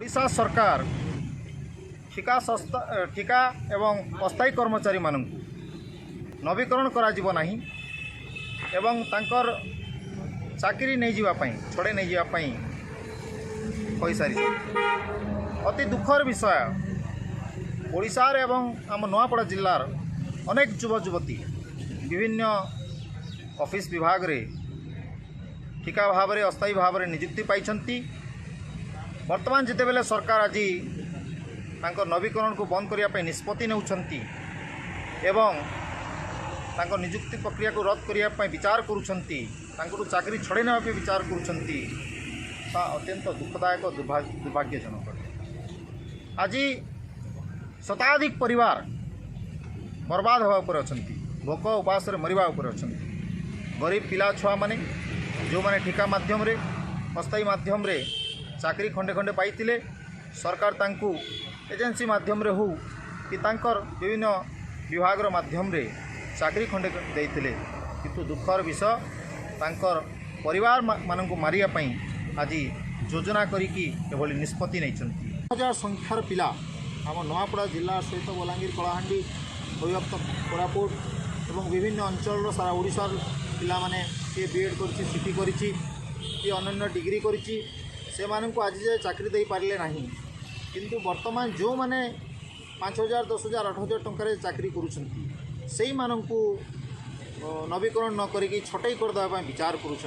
ओडिशा सरकार ठिका एवं अस्थायी कर्मचारी मानू नवीकरण करा नाही एवं तांकर चाकरी नहीं जीवापाई छड़े नहीं जीवापाई कही सारी। अति दुखर विषय ओडिशार एवं आम नुआपड़ा जिल्लार अनेक युवा युवती विभिन्न ऑफिस विभाग रे ठिका भाव में अस्थायी भाव में नियुक्ति पाई। वर्तमान जितेबेले सरकार आज नवीकरण को बंद करने निष्पत्ति नेउछंती एवं नियुक्ति प्रक्रिया को रद्द करने विचार करुछंती चाकरी छड़े ना विचार करुछंती अत्यंत दुखदायक दुर्भाग्यजनक। आज शताधिक परिवार बर्बाद होगा पर अछंती, भोक उपास मरिबा उपर अछंती। गरीब पिला छुआ माने जो माने ठिका माध्यम रे अस्थायी माध्यम रे चाकरी खंडे खंडे पाइतिले सरकार तांकू एजेंसी माध्यम रे हो कि तांकर विभिन्न विभाग माध्यम रे चाकरी खंडे देइतिले, किंतु दुखर विषय तांकर परिवार मानक मारिया पई आज योजना करिकी एभली निष्पत्ति नैछंती। हजार संख्यार पिला आम नुआपड़ा जिला सहित बलांगीर कलाहांडी अभिव्यक्त कोरापुट एवं विभिन्न अंचल सारा ओडिशार पिला माने किए बीएड करिछि, सीटी करिछि, किए अन्य डिग्री करिछि, से मानक आज जाए चाकरी दे पारे ना। किंतु वर्तमान जो माने 5,000 10,000 8,000 टंकार चाकरी करुँच नवीकरण न करिकी छटई करदेवा विचार करुँच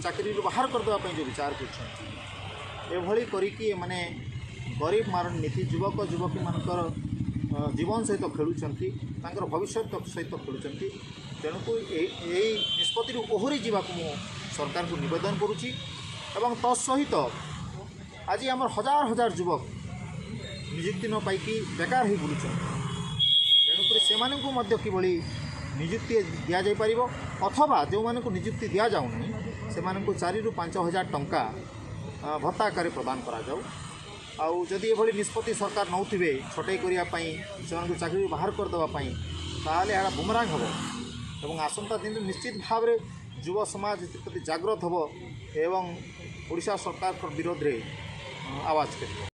चाकरी बाहर करदेवा जो विचार कर करिकी माने गरीब मारण नीति युवक युवती मानकर जीवन सहित खेलुंट भविष्य सहित खेलुंट। तेणुक यही निष्पत्ति ओहरी जावाक सरकार को निवेदन करुँची एवं तत्सहित आज आम हजार हजार युवक नियुक्ति न पाई बेकार ही बुलूँ। तेणुक से किभली नियुक्ति दि जापर अथवा जो मानक नियुक्ति दि जाऊनी से 4,000 ରୁ 5,000 टंका भत्ता आकार प्रदान करा जाऊ। आउ जदि एभली निष्पत्ति सरकार नौथिबे छटई करने से चाकरी बाहर करदेवाई ताले यहाँ बुमरांग हम एवं आसंता दिन निश्चित भाव में युव समाज प्रति जागृत हम एवं ओडिशा सरकार विरोध में आवाज कर।